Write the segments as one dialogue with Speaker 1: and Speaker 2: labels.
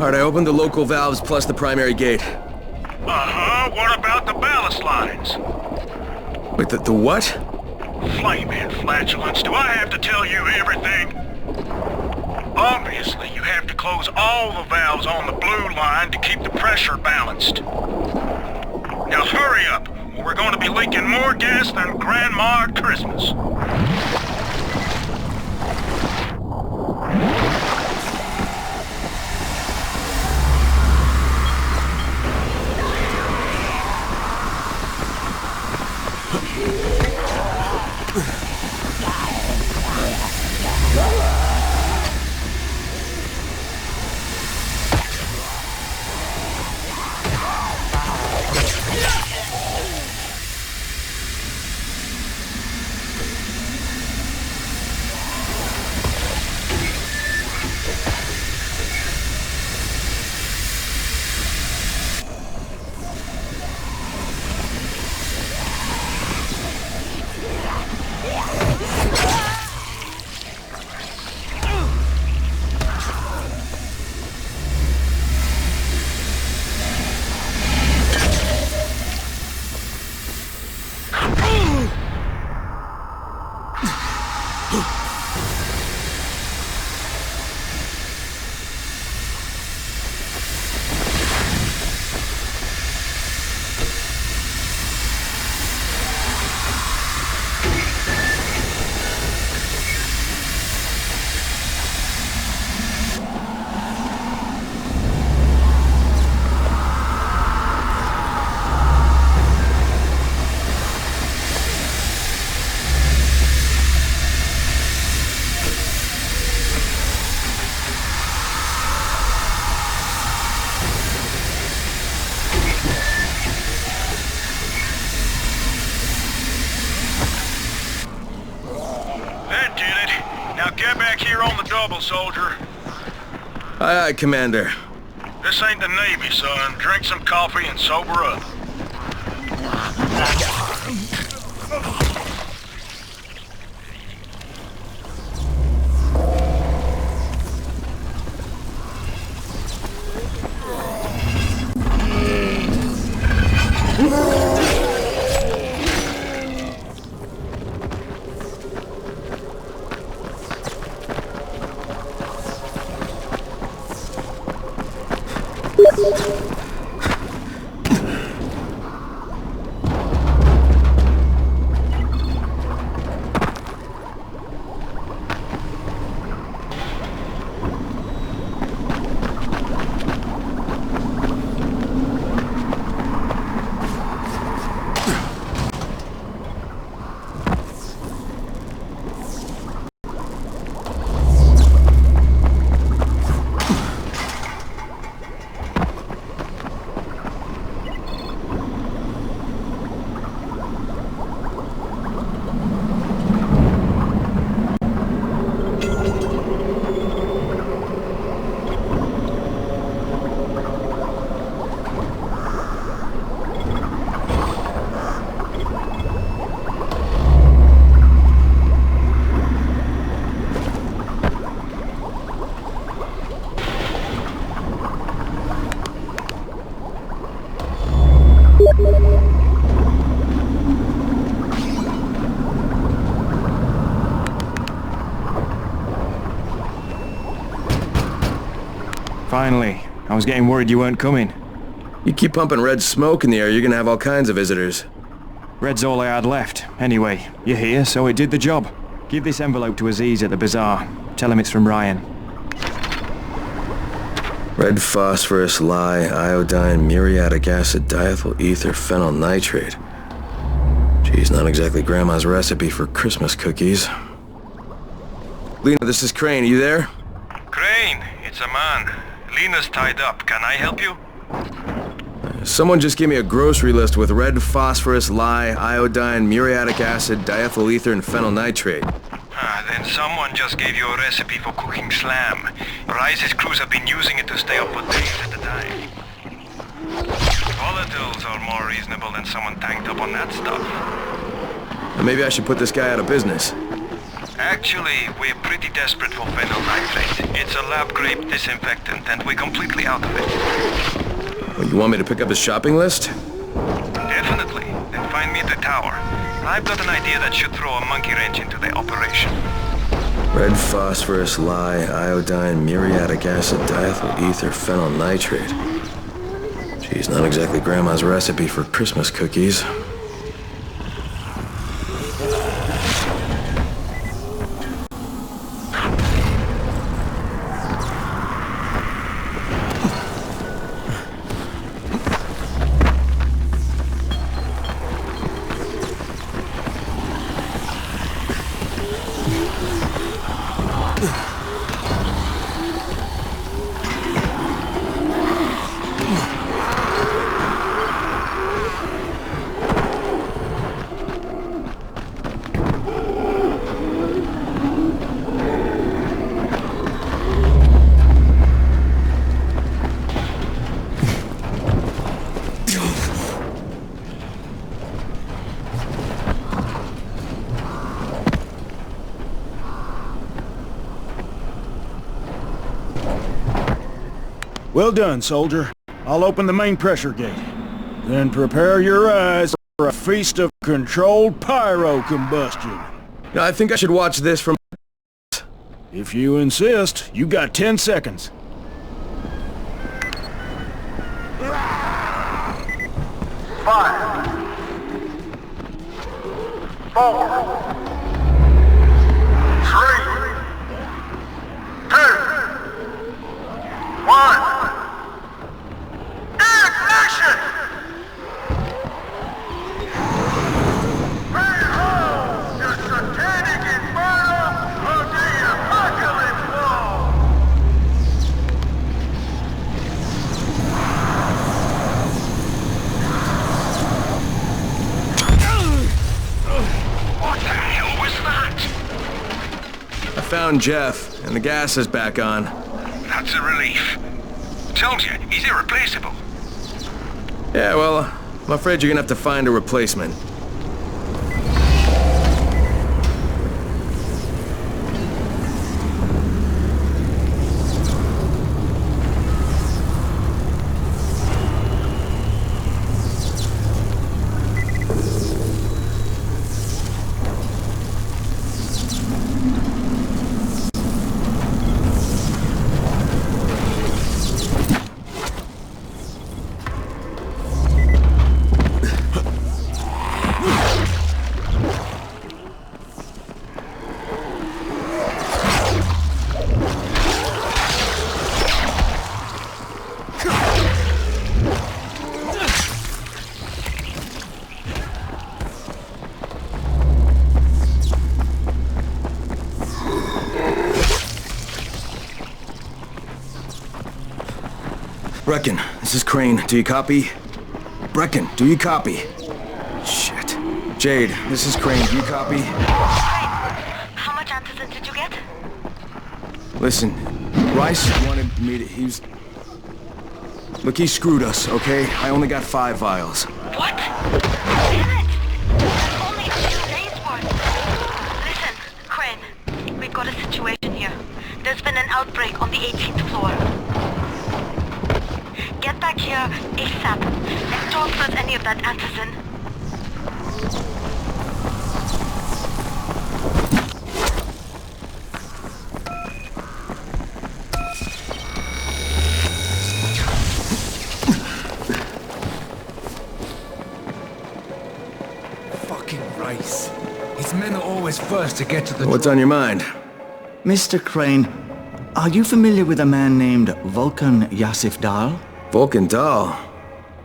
Speaker 1: Alright, I opened the local valves plus the primary gate.
Speaker 2: Uh-huh, what about the ballast lines?
Speaker 1: Wait, the what?
Speaker 2: Flaming flatulence, do I have to tell you everything? Obviously, you have to close all the valves on the blue line to keep the pressure balanced. Now hurry up, or we're going to be leaking more gas than Grandma at Christmas. Get back here on the double, soldier.
Speaker 1: Aye, aye, Commander.
Speaker 2: This ain't the Navy, son. Drink some coffee and sober up.
Speaker 3: Finally. I was getting worried you weren't coming.
Speaker 1: You keep pumping red smoke in the air, you're gonna have all kinds of visitors.
Speaker 3: Red's all I had left. Anyway, you're here, so it did the job. Give this envelope to Aziz at the bazaar. Tell him it's from Ryan.
Speaker 1: Red phosphorus, lye, iodine, muriatic acid, diethyl ether, phenyl nitrate. Geez, not exactly Grandma's recipe for Christmas cookies. Lena, this is Crane. Are you there?
Speaker 2: Crane, it's a man. Lena's tied up. Can I help you?
Speaker 1: Someone just gave me a grocery list with red phosphorus, lye, iodine, muriatic acid, diethyl ether, and phenyl nitrate.
Speaker 2: Then someone just gave you a recipe for cooking slam. Rice's crews have been using it to stay up for days at a time. Volatiles are more reasonable than someone tanked up on that stuff.
Speaker 1: Maybe I should put this guy out of business.
Speaker 2: Actually, we're pretty desperate for phenyl nitrate. It's a lab-grade disinfectant, and we're completely out of it.
Speaker 1: Well, you want me to pick up his shopping list?
Speaker 2: Definitely. Then find me at the tower. I've got an idea that should throw a monkey wrench into the operation.
Speaker 1: Red phosphorus, lye, iodine, muriatic acid, diethyl ether, phenyl nitrate. Geez, not exactly Grandma's recipe for Christmas cookies.
Speaker 4: Well done, soldier. I'll open the main pressure gate. Then prepare your eyes for a feast of controlled pyro combustion.
Speaker 1: No, I think I should watch this from...
Speaker 4: If you insist, you got 10 seconds.
Speaker 2: 5, 4, 3, 2, 1. Ignition! Behold the satanic inferno of the apocalypse war! What the hell was that?
Speaker 1: I found Jeff, and the gas is back on.
Speaker 2: That's a relief. Tells you, he's irreplaceable.
Speaker 1: Yeah, well, I'm afraid you're gonna have to find a replacement. Brecken, this is Crane. Do you copy? Brecken, do you copy? Shit. Jade, this is Crane. Do you copy?
Speaker 5: How much antizin did you get?
Speaker 1: Listen, Rice wanted me to... Look, he screwed us, okay? I only got 5 vials.
Speaker 5: What? Damn it! That's only a few days worth. Listen, Crane, we've got a situation here. There's been an outbreak on the 18th floor. Get back here ASAP and don't lose any of that antizin.
Speaker 6: Fucking rice. His men are always first to get to the...
Speaker 1: What's on your mind?
Speaker 7: Mr. Crane, are you familiar with a man named Vulcan Yasif Dahl?
Speaker 1: Vulcan Dahl?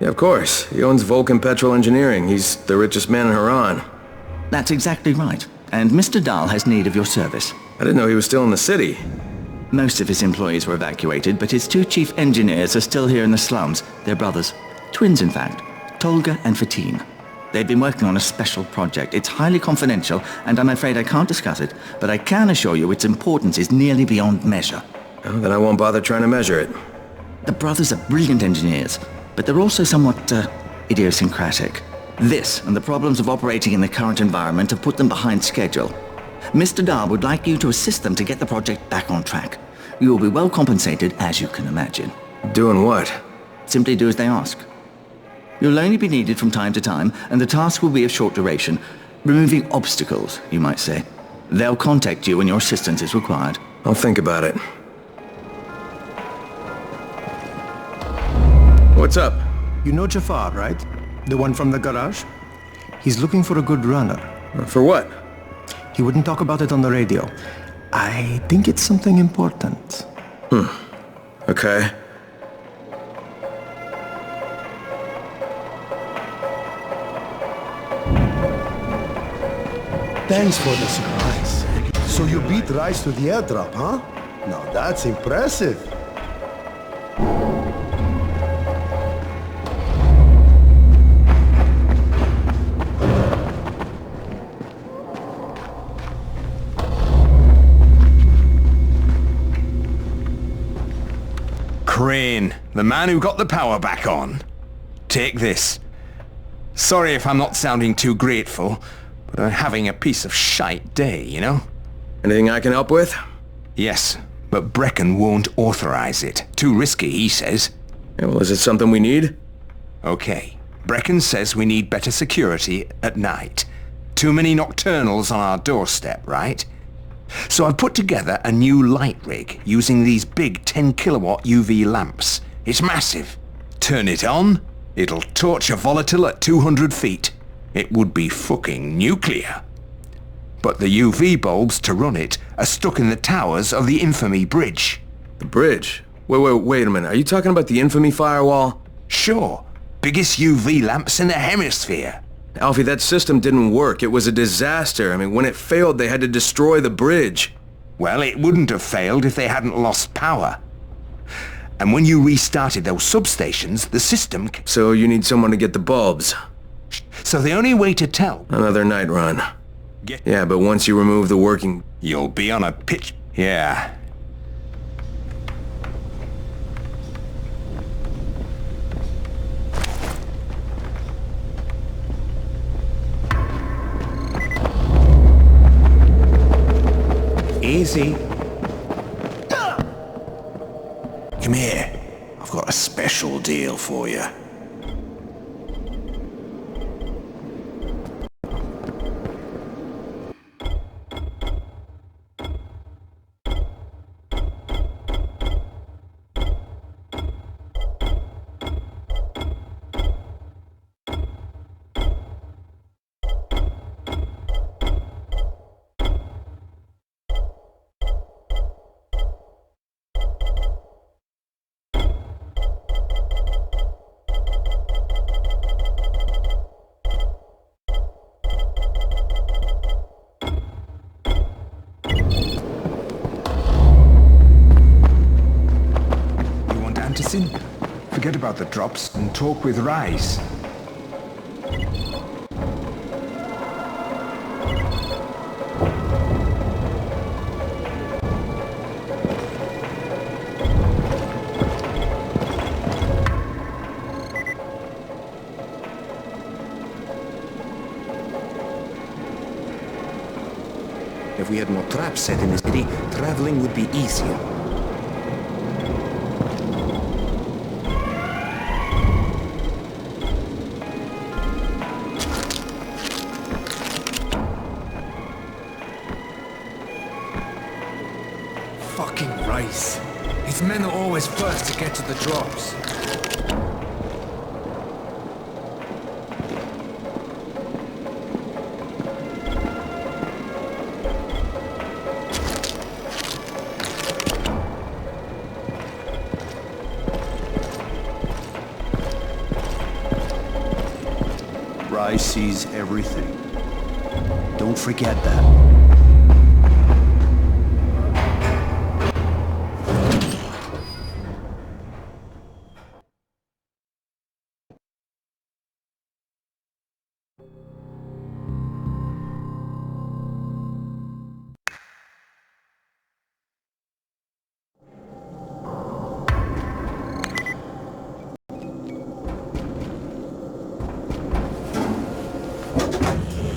Speaker 1: Yeah, of course. He owns Vulcan Petrol Engineering. He's the richest man in Haran.
Speaker 7: That's exactly right. And Mr. Dahl has need of your service.
Speaker 1: I didn't know he was still in the city.
Speaker 7: Most of his employees were evacuated, but his two chief engineers are still here in the slums. They're brothers. Twins, in fact. Tolga and Fatin. They've been working on a special project. It's highly confidential, and I'm afraid I can't discuss it, but I can assure you its importance is nearly beyond measure.
Speaker 1: Well, then I won't bother trying to measure it.
Speaker 7: The brothers are brilliant engineers, but they're also somewhat, idiosyncratic. This, and the problems of operating in the current environment, have put them behind schedule. Mr. Dahl would like you to assist them to get the project back on track. You will be well compensated, as you can imagine.
Speaker 1: Doing what?
Speaker 7: Simply do as they ask. You'll only be needed from time to time, and the task will be of short duration. Removing obstacles, you might say. They'll contact you when your assistance is required.
Speaker 1: I'll think about it. What's up?
Speaker 8: You know Jafar, right? The one from the garage? He's looking for a good runner.
Speaker 1: For what?
Speaker 8: He wouldn't talk about it on the radio. I think it's something important.
Speaker 1: Okay.
Speaker 9: Thanks for the surprise. So you beat Rice to the airdrop, huh? Now that's impressive.
Speaker 6: Crane, the man who got the power back on. Take this. Sorry if I'm not sounding too grateful, but I'm having a piece of shite day, you know?
Speaker 1: Anything I can help with?
Speaker 6: Yes, but Brecken won't authorize it. Too risky, he says.
Speaker 1: Yeah, well, is it something we need?
Speaker 6: Okay. Brecken says we need better security at night. Too many nocturnals on our doorstep, right? So I've put together a new light rig using these big 10 kilowatt UV lamps. It's massive. Turn it on, it'll torch a volatile at 200 feet. It would be fucking nuclear. But the UV bulbs to run it are stuck in the towers of the Infamy Bridge.
Speaker 1: The bridge? Wait a minute. Are you talking about the Infamy firewall?
Speaker 6: Sure. Biggest UV lamps in the hemisphere.
Speaker 1: Alfie, that system didn't work. It was a disaster. I mean, when it failed, they had to destroy the bridge.
Speaker 6: Well, it wouldn't have failed if they hadn't lost power. And when you restarted those substations, the system...
Speaker 1: So you need someone to get the bulbs.
Speaker 6: So the only way to tell...
Speaker 1: Another night run. Yeah, but once you remove the working...
Speaker 6: You'll be on a pitch... Yeah.
Speaker 8: Easy.
Speaker 10: Come here. I've got a special deal for you.
Speaker 6: Forget about the drops and talk with Rise.
Speaker 10: If we had more traps set in the city, traveling would be easier.
Speaker 6: Fucking Rice. His men are always first to get to the drops.
Speaker 11: Rice sees everything. Don't forget that.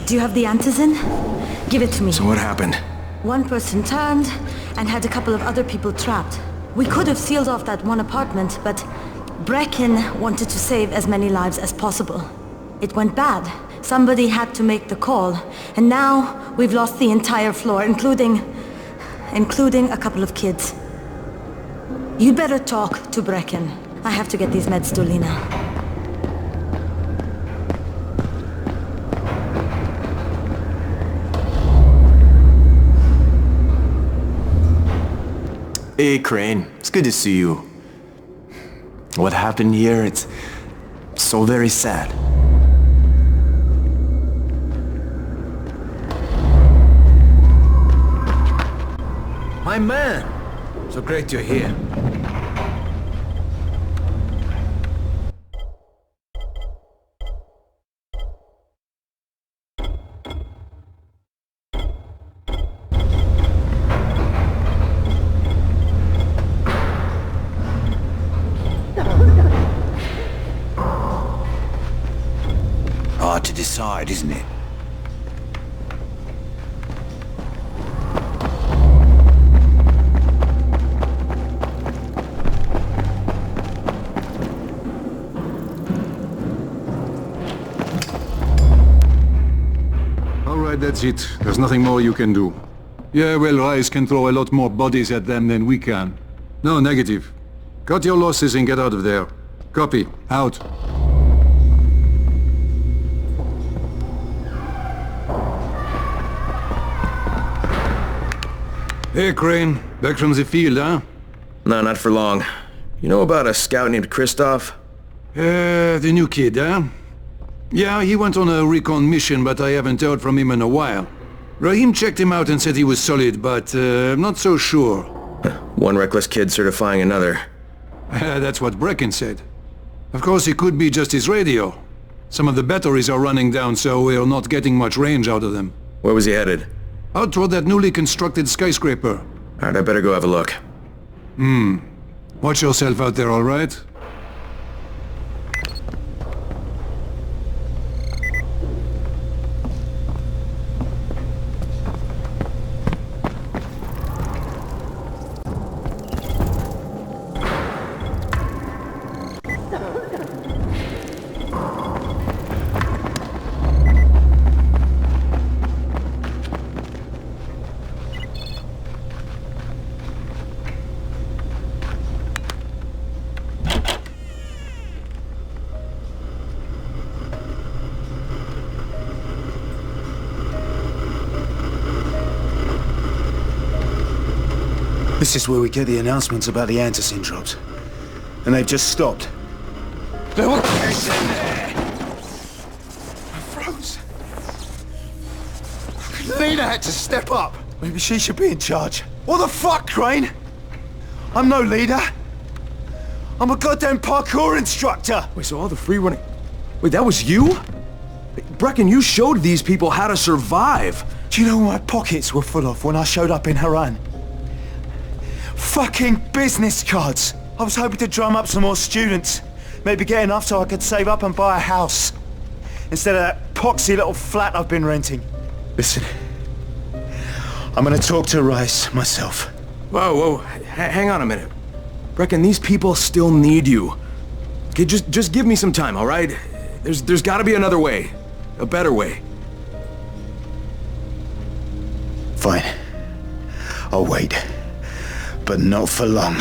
Speaker 5: Do you have the antizin? Give it to me.
Speaker 1: So what happened?
Speaker 5: One person turned and had a couple of other people trapped. We could have sealed off that one apartment, but Brecken wanted to save as many lives as possible. It went bad. Somebody had to make the call, and now we've lost the entire floor, including a couple of kids. You'd better talk to Brecken. I have to get these meds to Lena.
Speaker 8: Hey, Crane. It's good to see you. What happened here, it's so very sad.
Speaker 12: My man! So great you're here.
Speaker 10: Hard to decide, isn't it?
Speaker 13: All right, that's it. There's nothing more you can do. Yeah, well, Rice can throw a lot more bodies at them than we can. No, negative. Cut your losses and get out of there. Copy. Out. Hey, Crane. Back from the field, huh?
Speaker 1: No, not for long. You know about a scout named Christoph?
Speaker 13: The new kid, huh? Yeah, he went on a recon mission, but I haven't heard from him in a while. Rahim checked him out and said he was solid, but I'm not so sure.
Speaker 1: One reckless kid certifying another.
Speaker 13: That's what Brecken said. Of course, it could be just his radio. Some of the batteries are running down, so we're not getting much range out of them.
Speaker 1: Where was he headed?
Speaker 13: Out toward that newly constructed skyscraper.
Speaker 1: Alright, I better go have a look.
Speaker 13: Watch yourself out there, all right?
Speaker 11: This is where we get the announcements about the antizin drops. And they've just stopped.
Speaker 10: There were kids in there! I froze. Lena had to step up.
Speaker 11: Maybe she should be in charge. What the fuck, Crane? I'm no leader. I'm a goddamn parkour instructor.
Speaker 12: Wait, so all the free running... Wait, that was you? Brecken, you showed these people how to survive.
Speaker 11: Do you know what my pockets were full of when I showed up in Haran? Fucking business cards! I was hoping to drum up some more students. Maybe get enough so I could save up and buy a house. Instead of that poxy little flat I've been renting. Listen, I'm gonna talk to Rice myself.
Speaker 12: Whoa, hang on a minute. Brecken, these people still need you. Okay, just give me some time, all right? There's gotta be another way. A better way.
Speaker 11: Fine. I'll wait. But not for long.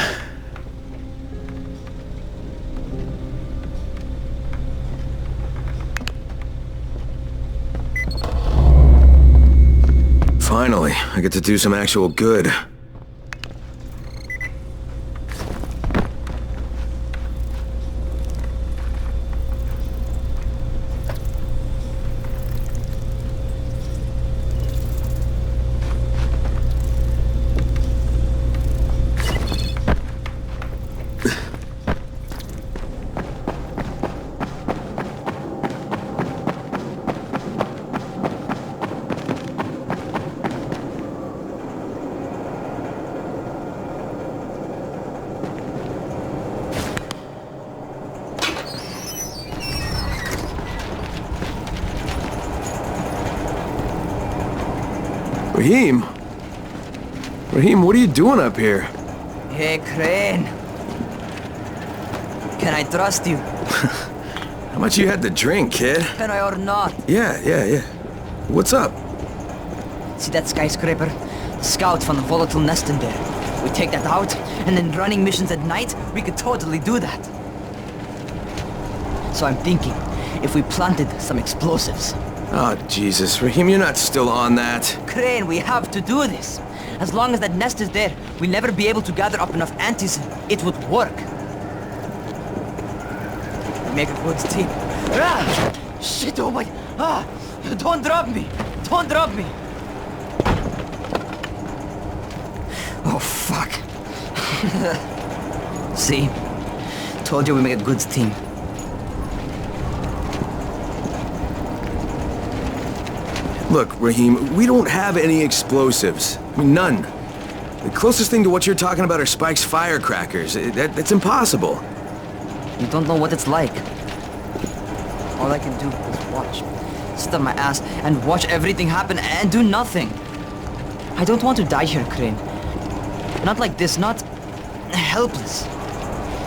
Speaker 1: Finally, I get to do some actual good.
Speaker 12: Raheem? Raheem, what are you doing up here?
Speaker 14: Hey, Crane. Can I trust you?
Speaker 12: How much you had to drink, kid?
Speaker 14: Can I or not?
Speaker 12: Yeah. What's up?
Speaker 14: See that skyscraper? Scout from the volatile nest in there. We take that out, and then running missions at night, we could totally do that. So I'm thinking, if we planted some explosives.
Speaker 12: Oh, Jesus. Raheem, you're not still on that.
Speaker 14: Crane, we have to do this. As long as that nest is there, we'll never be able to gather up enough antis. It would work. We make a good team. Ah! Shit, oh my... Ah! Don't drop me! Don't drop me! Oh, fuck. See? Told you we make a good team.
Speaker 12: Look, Raheem, we don't have any explosives. I mean, none. The closest thing to what you're talking about are Spike's firecrackers. That's impossible.
Speaker 14: You don't know what it's like. All I can do is watch. Sit on my ass and watch everything happen and do nothing. I don't want to die here, Crane. Not like this, not helpless.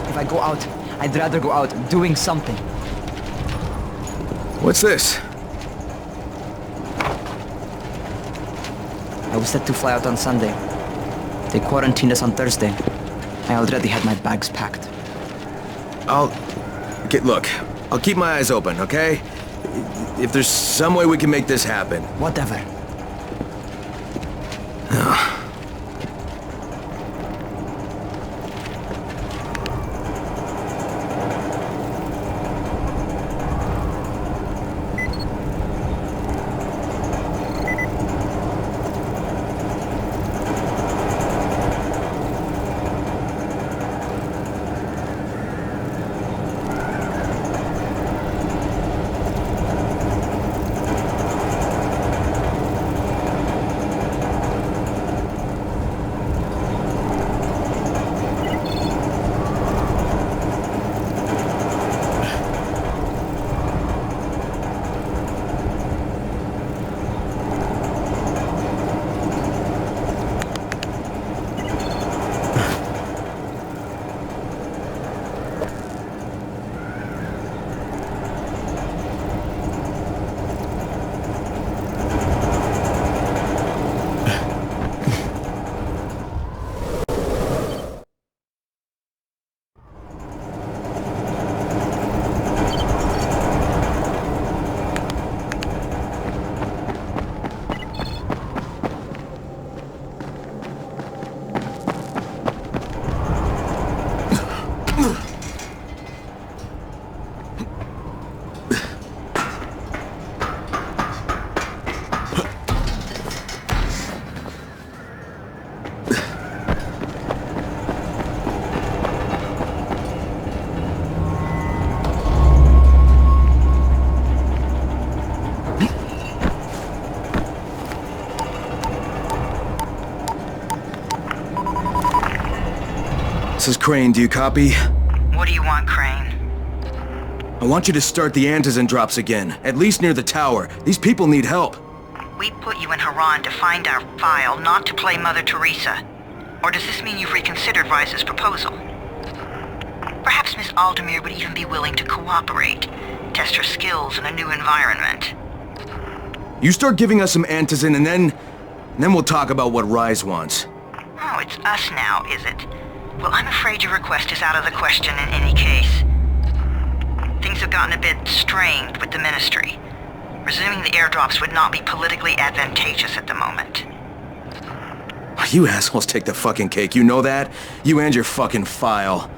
Speaker 14: If I go out, I'd rather go out doing something.
Speaker 12: What's this?
Speaker 14: I was set to fly out on Sunday. They quarantined us on Thursday. I already had my bags packed.
Speaker 12: Look, I'll keep my eyes open, okay? If there's some way we can make this happen.
Speaker 14: Whatever.
Speaker 12: This is Crane, do you copy?
Speaker 15: What do you want, Crane?
Speaker 12: I want you to start the antizin drops again, at least near the tower. These people need help.
Speaker 15: We put you in Haran to find our file, not to play Mother Teresa. Or does this mean you've reconsidered Rice's proposal? Perhaps Miss Aldemir would even be willing to cooperate, test her skills in a new environment.
Speaker 12: You start giving us some antizin and then we'll talk about what Rise wants.
Speaker 15: Oh, it's us now, is it? Well, I'm afraid your request is out of the question in any case. Things have gotten a bit strained with the Ministry. Resuming the airdrops would not be politically advantageous at the moment.
Speaker 12: You assholes take the fucking cake, you know that? You and your fucking file.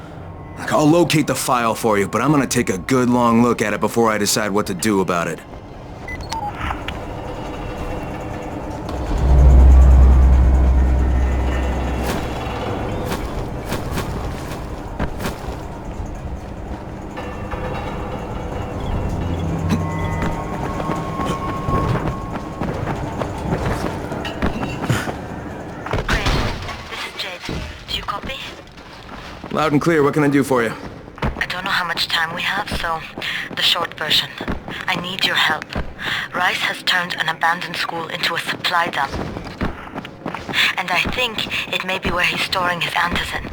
Speaker 12: I'll locate the file for you, but I'm gonna take a good long look at it before I decide what to do about it. Loud and clear, what can I do for you?
Speaker 15: I don't know how much time we have, so the short version. I need your help. Rice has turned an abandoned school into a supply dump.
Speaker 5: and I think it may be where he's storing his antizin.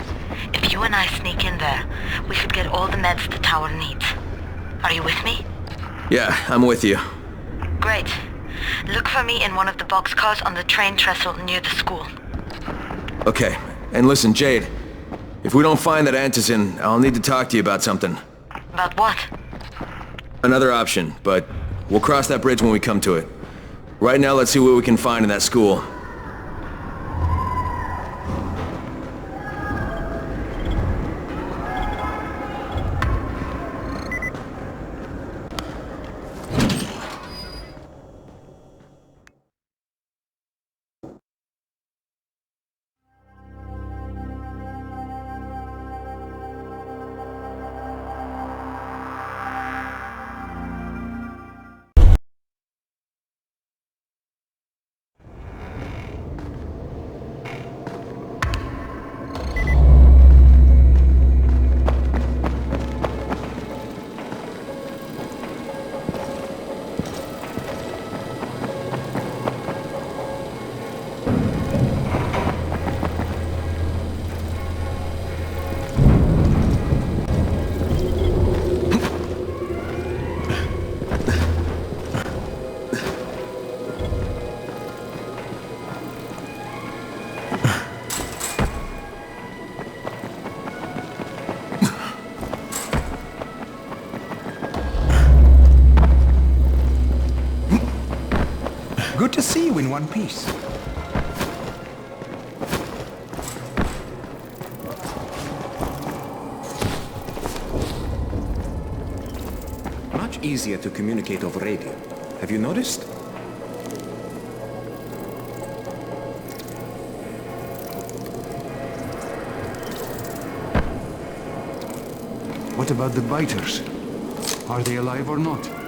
Speaker 5: If you and I sneak in there, we could get all the meds the tower needs. Are you with me?
Speaker 1: Yeah, I'm with you.
Speaker 5: Great. Look for me in one of the boxcars on the train trestle near the school.
Speaker 1: Okay, and listen, Jade. If we don't find that antizin, I'll need to talk to you about something.
Speaker 5: About what?
Speaker 1: Another option, but we'll cross that bridge when we come to it. Right now, let's see what we can find in that school.
Speaker 6: Good to see you in one piece.
Speaker 10: Much easier to communicate over radio. Have you noticed?
Speaker 13: What about the biters? Are they alive or not?